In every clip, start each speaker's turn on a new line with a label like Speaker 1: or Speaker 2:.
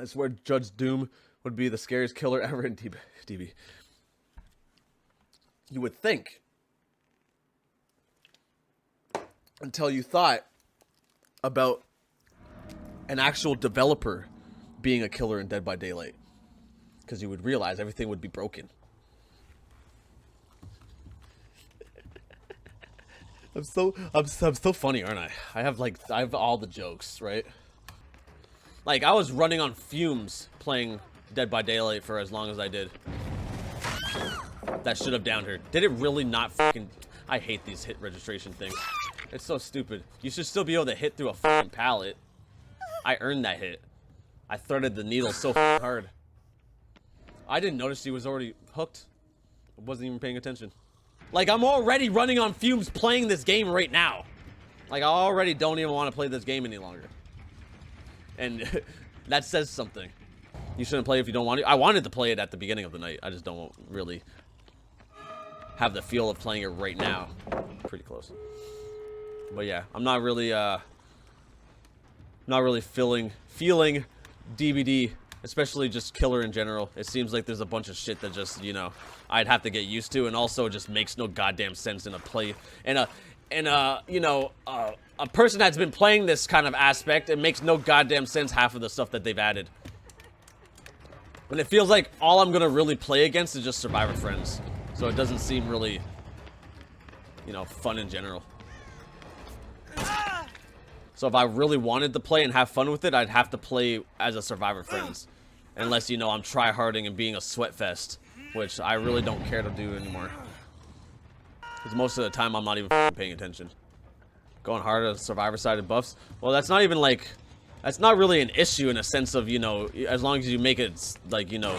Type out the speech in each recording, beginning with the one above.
Speaker 1: I swear Judge Doom would be the scariest killer ever in DB. You would think. Until you thought about an actual developer being a killer in Dead by Daylight. Because you would realize everything would be broken. I'm so funny, aren't I? I have all the jokes, right? Like, I was running on fumes playing Dead by Daylight for as long as I did. That should have downed her. Did it really not fucking... I hate these hit registration things. It's so stupid. You should still be able to hit through a fucking pallet. I earned that hit. I threaded the needle so hard. I didn't notice she was already hooked. I wasn't even paying attention. Like, I'm already running on fumes playing this game right now. Like, I already don't even want to play this game any longer. And that says something. You shouldn't play if you don't want to. I wanted to play it at the beginning of the night. I just don't really have the feel of playing it right now. Pretty close. But yeah, I'm not really feeling DBD, especially just killer in general. It seems like there's a bunch of shit that just, you know, I'd have to get used to, and also just makes no goddamn sense in a play, you know, a person that's been playing this kind of aspect. It makes no goddamn sense, half of the stuff that they've added. And it feels like all I'm gonna really play against is just Survivor friends, so it doesn't seem really, you know, fun in general. So if I really wanted to play and have fun with it, I'd have to play as a Survivor friends, unless, you know, I'm tryharding and being a sweat fest, which I really don't care to do anymore. Because most of the time, I'm not even paying attention. Going hard at Survivor-sided buffs? Well, that's not even, like... That's not really an issue in a sense of, you know, as long as you make it, like, you know...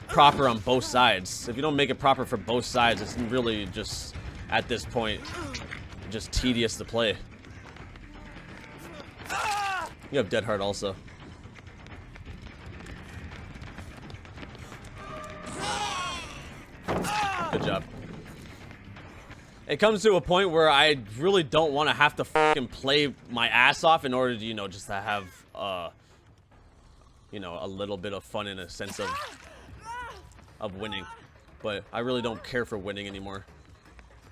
Speaker 1: proper on both sides. If you don't make it proper for both sides, it's really just, at this point, just tedious to play. You have Dead Heart also. Good job. It comes to a point where I really don't want to have to fucking play my ass off in order to, you know, just to have, you know, a little bit of fun in a sense of winning. But I really don't care for winning anymore.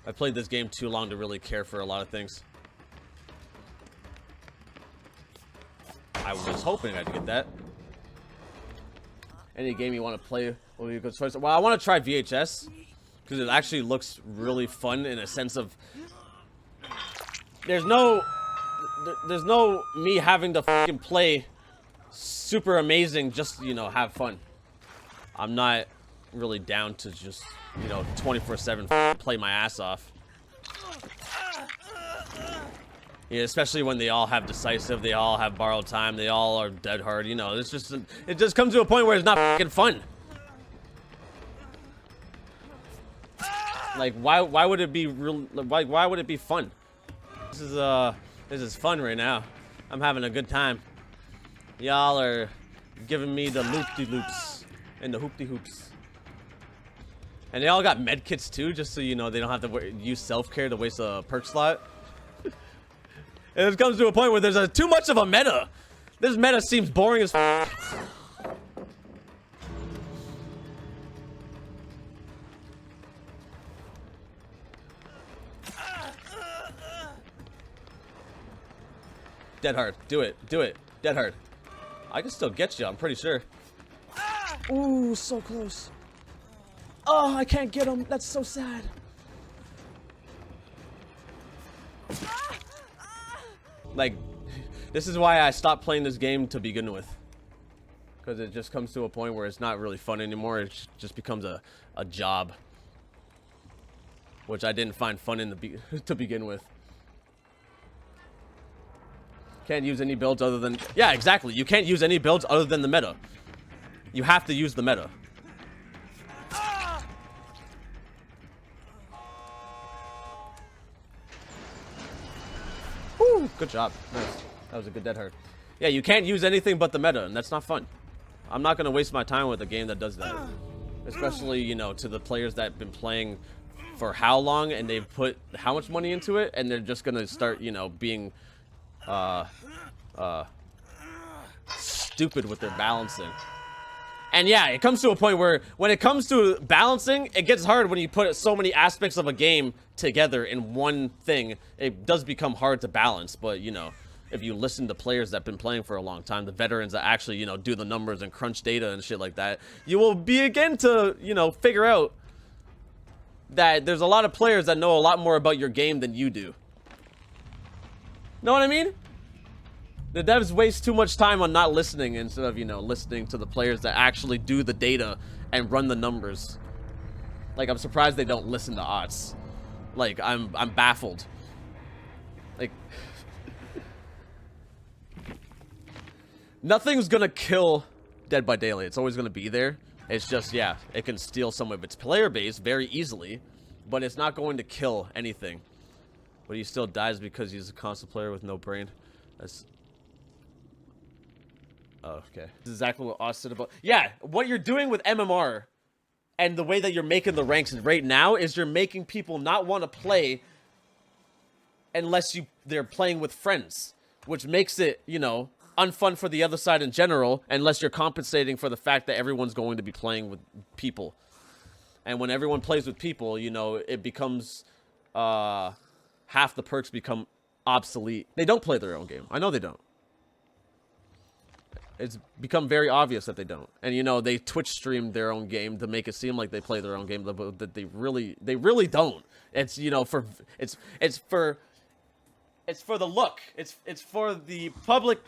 Speaker 1: I played this game too long to really care for a lot of things. I was hoping I'd get that. Any game you want to play will be a good choice. Well, I want to try VHS. Because it actually looks really fun in a sense of... There's no me having to fucking play super amazing just, you know, have fun. I'm not really down to just, you know, 24/7 play my ass off. Yeah, especially when they all have decisive, they all have borrowed time, they all are dead hard, you know. It's just, it just comes to a point where it's not fucking fun. Like, why would it be real? Why would it be fun? This is fun right now. I'm having a good time. Y'all are giving me the loop-de-loops and the hoop-de-hoops. And they all got med kits too, just so you know they don't have to use self-care to waste a perk slot. And it comes to a point where there's too much of a meta. This meta seems boring as f. Dead hard. Do it. Do it. Dead hard. I can still get you, I'm pretty sure. Ooh, so close. Oh, I can't get him. That's so sad. Like, this is why I stopped playing this game to begin with. Because it just comes to a point where it's not really fun anymore. It just becomes a job. Which I didn't find fun in to begin with. Can't use any builds other than... Yeah, exactly. You can't use any builds other than the meta. You have to use the meta. Woo, good job. Nice. That was a good dead hard. Yeah, you can't use anything but the meta, and that's not fun. I'm not going to waste my time with a game that does that. Especially, you know, to the players that have been playing for how long, and they've put how much money into it, and they're just going to start, you know, being... stupid with their balancing. And yeah, it comes to a point where when it comes to balancing, it gets hard when you put so many aspects of a game together in one thing. It does become hard to balance, but you know, if you listen to players that have been playing for a long time, the veterans that actually, you know, do the numbers and crunch data and shit like that, you will begin to, you know, figure out that there's a lot of players that know a lot more about your game than you do. Know what I mean? The devs waste too much time on not listening instead of, you know, listening to the players that actually do the data and run the numbers. Like, I'm surprised they don't listen to odds. Like, I'm baffled. Like, nothing's gonna kill Dead by Daylight. It's always gonna be there. It's just, yeah, it can steal some of its player base very easily, but it's not going to kill anything. But he still dies because he's a console player with no brain. That's... Oh, okay. This is exactly what Oz said about... Yeah, what you're doing with MMR and the way that you're making the ranks right now is you're making people not want to play unless they're playing with friends, which makes it, you know, unfun for the other side in general, unless you're compensating for the fact that everyone's going to be playing with people. And when everyone plays with people, you know, it becomes... half the perks become obsolete. They don't play their own game. I know they don't. It's become very obvious that they don't. And you know, they Twitch stream their own game to make it seem like they play their own game, but that they really don't. It's, you know, it's for the look. It's for the public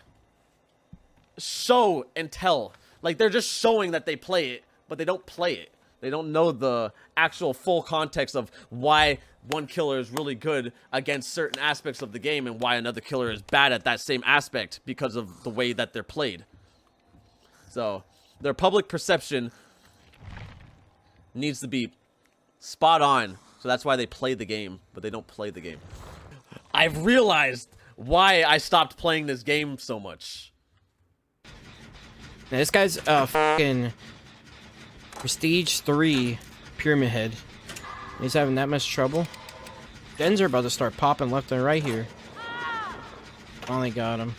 Speaker 1: show and tell. Like, they're just showing that they play it, but they don't play it. They don't know the actual full context of why one killer is really good against certain aspects of the game and why another killer is bad at that same aspect because of the way that they're played. So, their public perception needs to be spot on. So that's why they play the game, but they don't play the game. I've realized why I stopped playing this game so much.
Speaker 2: Now, this guy's fucking Prestige 3 Pyramid Head. He's having that much trouble. Gens are about to start popping left and right here. Finally got him.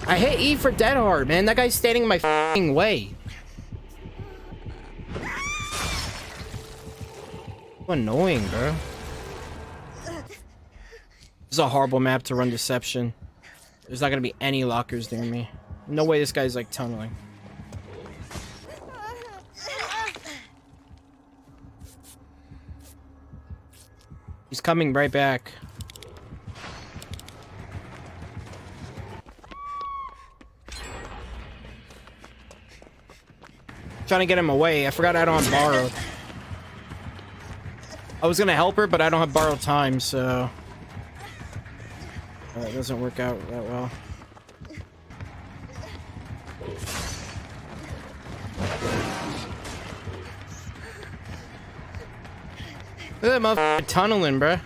Speaker 2: I hit E for dead hard, man. That guy's standing in my f***ing way. So annoying, bro. This is a horrible map to run Deception. There's not gonna be any lockers near me. No way this guy's like tunneling. He's coming right back. Trying to get him away. I forgot I don't have borrowed. I was gonna help her, but I don't have borrowed time, so that doesn't work out that well. Look at that motherfucker tunneling, bruh.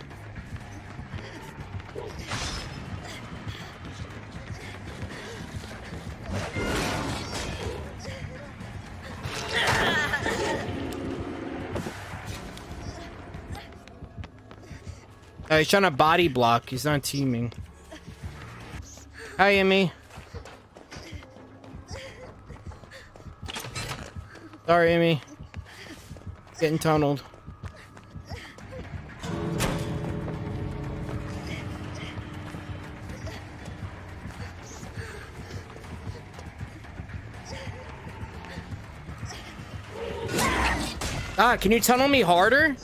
Speaker 2: He's trying to body block. He's not teaming. Hi, Emmy. Sorry, Emmy. Getting tunneled. Ah, can you tunnel me harder?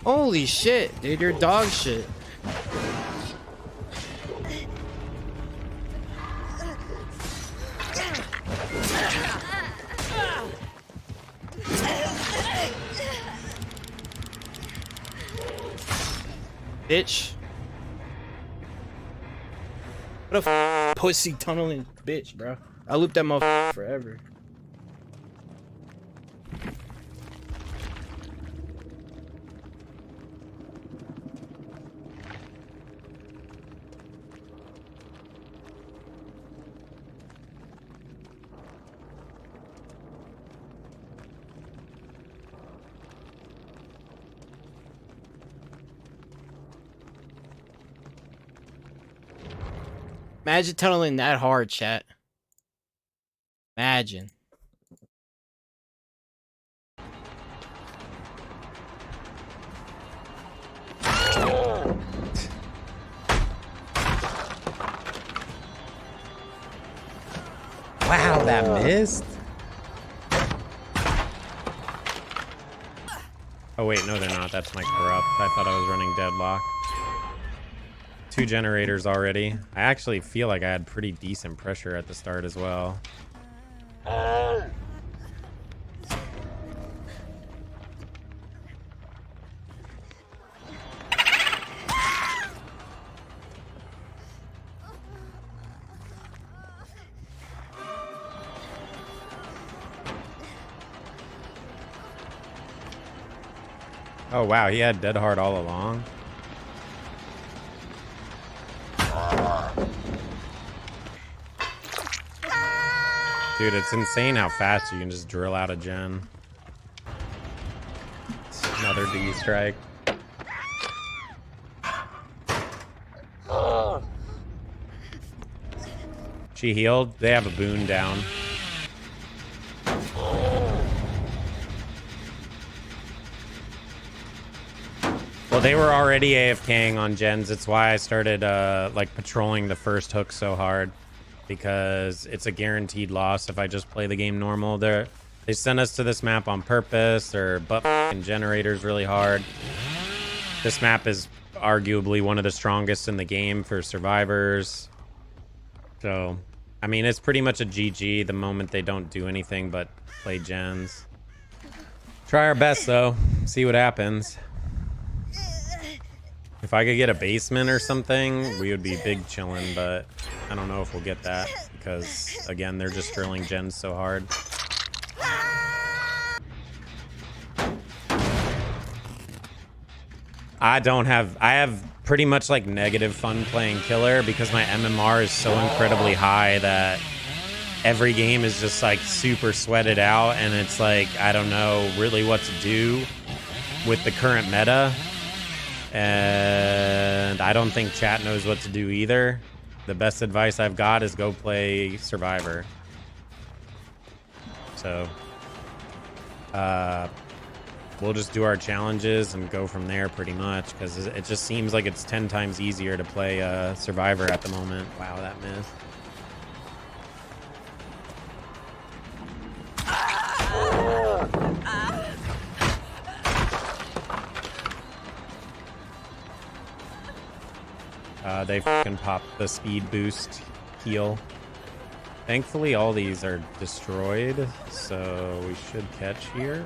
Speaker 2: Holy shit, dude, you're dog shit. Bitch. What a pussy tunneling bitch, bro. I looped that motherfucker forever. Imagine tunneling that hard, chat. Imagine.
Speaker 3: Wow, that missed. Oh wait, no they're not. That's my corrupt. I thought I was running deadlock. 2 generators already. I actually feel like I had pretty decent pressure at the start as well. Oh wow, he had dead hard all along. Dude, it's insane how fast you can just drill out a gen. Another D strike. She healed. They have a boon down. Well, they were already AFKing on gens. It's why I started like patrolling the first hook so hard, because it's a guaranteed loss if I just play the game normal. They sent us to this map on purpose. They're butt-fucking generators really hard. This map is arguably one of the strongest in the game for survivors. So, I mean, it's pretty much a GG the moment they don't do anything but play gens. Try our best, though. See what happens. If I could get a basement or something, we would be big chillin', but I don't know if we'll get that because, again, they're just drilling gens so hard. I have pretty much like negative fun playing killer because my MMR is so incredibly high that every game is just like super sweated out, and it's like I don't know really what to do with the current meta. And I don't think chat knows what to do either. The best advice I've got is go play Survivor. So, we'll just do our challenges and go from there pretty much, because it just seems like it's 10 times easier to play Survivor at the moment. Wow, that missed. They fucking popped the speed boost heal. Thankfully, all these are destroyed, so we should catch here.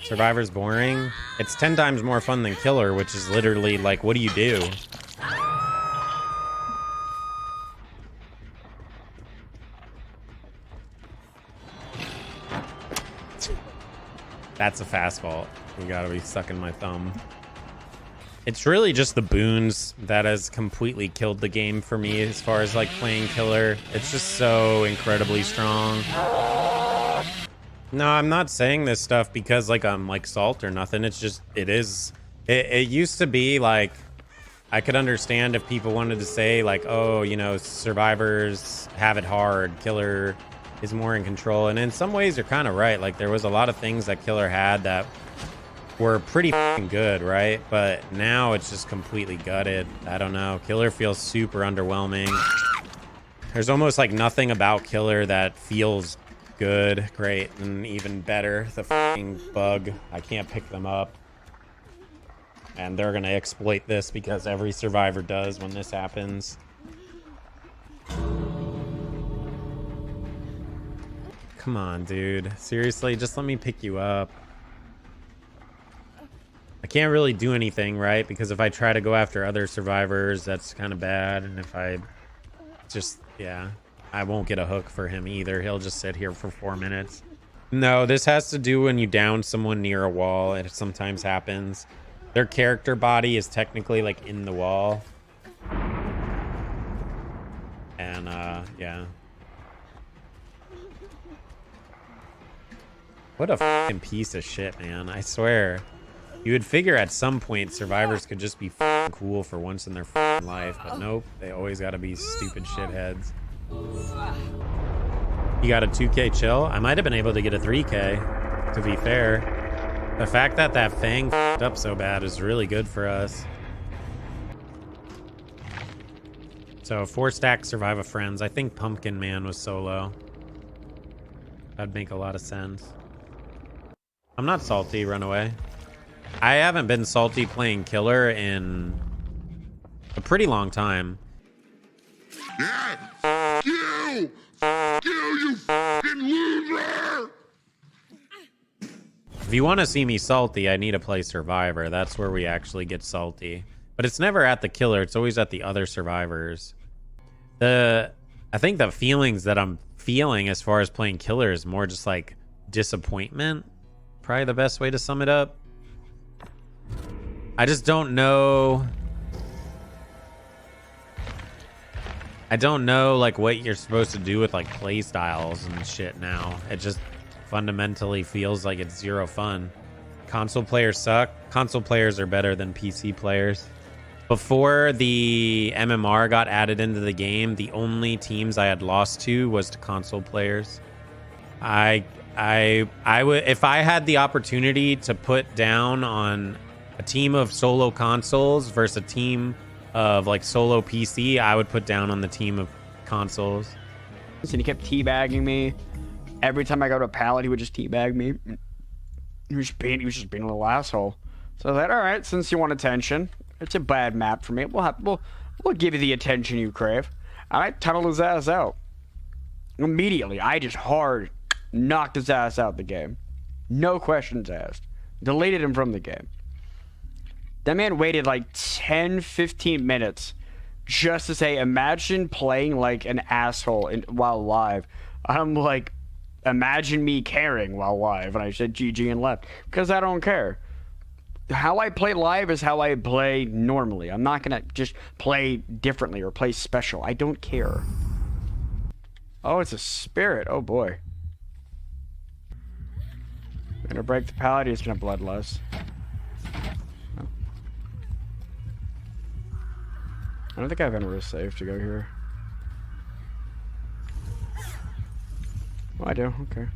Speaker 3: Survivor's boring. It's 10 times more fun than Killer, which is literally like, what do you do? That's a fast vault. You gotta be sucking my thumb. It's really just the boons that has completely killed the game for me as far as like playing Killer. It's just so incredibly strong. No, I'm not saying this stuff because like I'm like salt or nothing. It's just it used to be like I could understand if people wanted to say like, oh, you know, survivors have it hard, Killer is more in control. And in some ways you're kind of right. Like there was a lot of things that Killer had that were pretty good, right? But now it's just completely gutted. I don't know. Killer feels super underwhelming. There's almost like nothing about Killer that feels good, great, and even better. The fucking bug. I can't pick them up. And they're gonna exploit this because every survivor does when this happens. Come on, dude. Seriously, just let me pick you up. I can't really do anything, right? Because if I try to go after other survivors, that's kind of bad. And if I just, yeah, I won't get a hook for him either. He'll just sit here for 4 minutes. No, this has to do when you down someone near a wall. It sometimes happens. Their character body is technically like in the wall. And, yeah. What a fucking piece of shit, man. I swear. You would figure at some point survivors could just be cool for once in their life, but nope, they always gotta be stupid shitheads. You got a 2K chill? I might have been able to get a 3K, to be fair. The fact that that Fang f***ed up so bad is really good for us. So 4-stack Survive a Friends. I think Pumpkin Man was solo. That'd make a lot of sense. I'm not salty, run away. I haven't been salty playing killer in a pretty long time.
Speaker 4: Yeah, f*** you! F*** you fucking loser!
Speaker 3: If you want to see me salty, I need to play Survivor. That's where we actually get salty. But it's never at the killer. It's always at the other survivors. I think the feelings that I'm feeling as far as playing killer is more just like disappointment. Probably the best way to sum it up. I just don't know. I don't know like what you're supposed to do with like play styles and shit now. It just fundamentally feels like it's zero fun. Console players suck. Console players are better than PC players. Before the MMR got added into the game, the only teams I had lost to was to console players. I would, if I had the opportunity to put down on a team of solo consoles versus a team of like solo PC, I would put down on the team of consoles.
Speaker 5: And he kept teabagging me. Every time I go to a pallet, he would just teabag me. He was just being a little asshole. So I was like, all right, since you want attention, it's a bad map for me. We'll give you the attention you crave. I tunneled his ass out. Immediately, I just hard knocked his ass out the game. No questions asked. Deleted him from the game. That man waited like 10, 15 minutes just to say, imagine playing like an asshole while live. I'm like, imagine me caring while live. And I said GG and left. Because I don't care. How I play live is how I play normally. I'm not going to just play differently or play special. I don't care. Oh, it's a spirit. Oh, boy. I'm going to break the pallet. He's going to bloodlust. Oh. I don't think I have anywhere safe to go here. Oh, I do. Okay.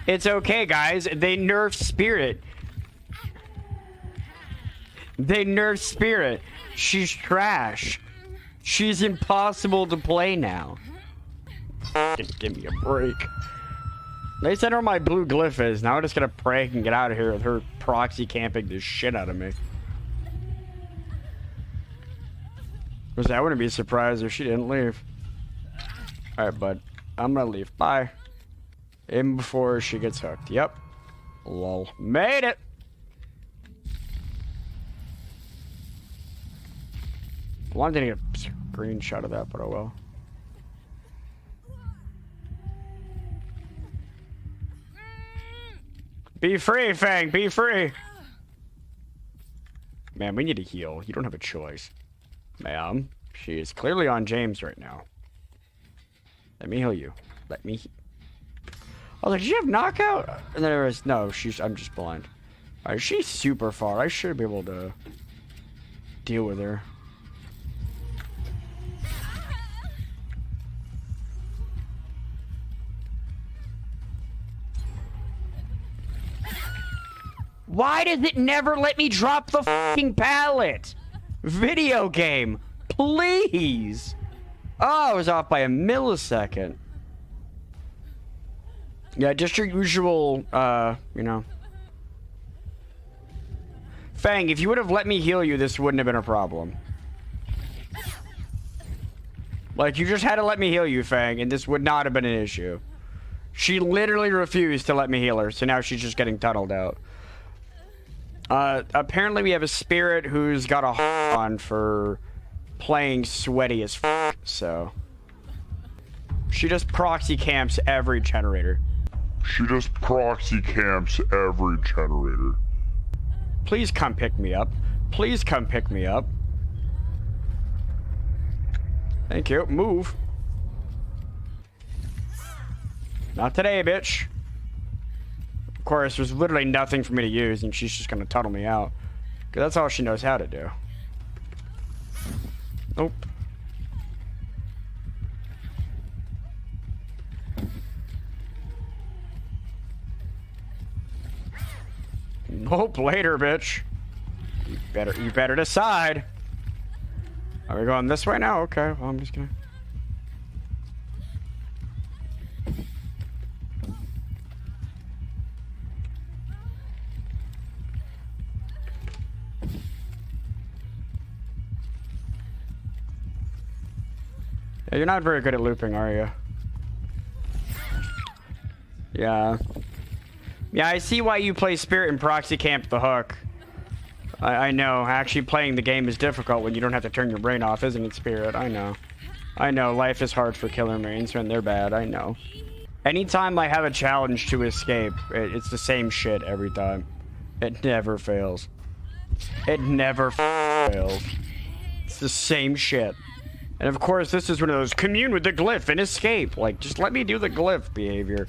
Speaker 5: It's okay, guys. They nerfed Spirit. They nerfed Spirit. She's trash. She's impossible to play now. Give me a break. They said where my blue glyph is. Now I'm just gonna pray and get out of here with her proxy camping the shit out of me. Because I wouldn't be surprised if she didn't leave. Alright, bud. I'm gonna leave. Bye. In before she gets hooked. Yep. Lol. Made it! I wanted to get a screenshot of that, but oh well. Be free, Fang! Be free! Man, we need to heal. You don't have a choice. Ma'am, she is clearly on James right now. Let me heal you. Let me... I was like, did she have knockout? And then there was, no, I'm just blind. Alright, she's super far. I should be able to deal with her. Why does it never let me drop the fucking pallet? Video game, please. Oh, I was off by a millisecond. Yeah, just your usual, you know. Fang, if you would have let me heal you, this wouldn't have been a problem. Like, you just had to let me heal you, Fang, and this would not have been an issue. She literally refused to let me heal her, so now she's just getting tunneled out. Apparently we have a spirit who's got a on for playing sweaty as f, so. She just proxy camps every generator.
Speaker 4: She just proxy camps every generator.
Speaker 5: Please come pick me up. Please come pick me up. Thank you. Move. Not today, bitch. Of course, there's literally nothing for me to use, and she's just gonna tunnel me out. Because that's all she knows how to do. Nope. Nope, later, bitch. You better decide. Are we going this way now? Okay, well, I'm just gonna... Yeah, you're not very good at looping, are you? Yeah. Yeah, I see why you play Spirit and Proxy Camp the Hook. I know. Actually playing the game is difficult when you don't have to turn your brain off, isn't it, Spirit? I know. I know. Life is hard for killer mains when they're bad. I know. Anytime I have a challenge to escape, it's the same shit every time. It never fails. It never fails. It's the same shit. And of course, this is one of those commune with the glyph and escape. Like, just let me do the glyph behavior.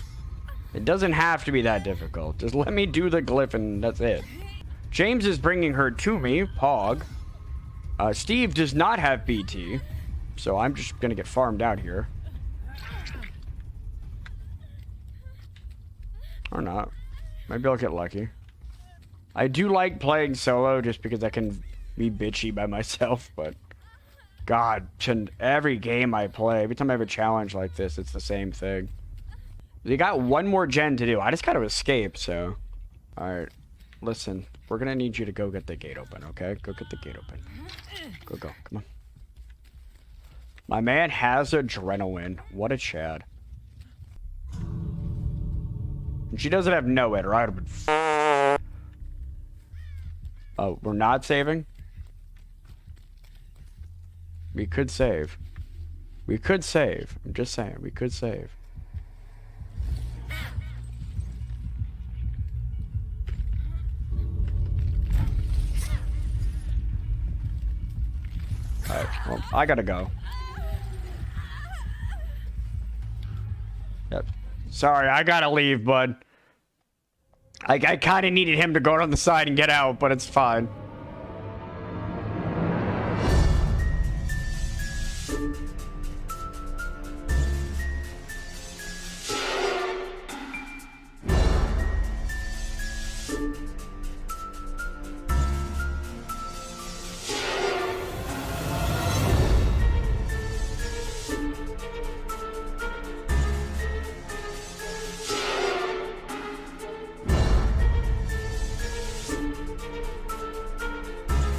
Speaker 5: It doesn't have to be that difficult. Just let me do the glyph and that's it. James is bringing her to me, Pog. Steve does not have BT, so I'm just gonna get farmed out here. Or not. Maybe I'll get lucky. I do like playing solo just because I can be bitchy by myself, but... God, every game I play, every time I have a challenge like this, it's the same thing. You got one more gen to do. I just gotta escape, so... Alright. Listen, we're gonna need you to go get the gate open, okay? Go get the gate open. Go, come on. My man has adrenaline. What a Chad. And she doesn't have no it, or I'd have been Oh, we're not saving? We could save. We could save. I'm just saying, we could save. Alright, well, I gotta go. Yep. Sorry, I gotta leave, bud. I kinda needed him to go on the side and get out, but it's fine.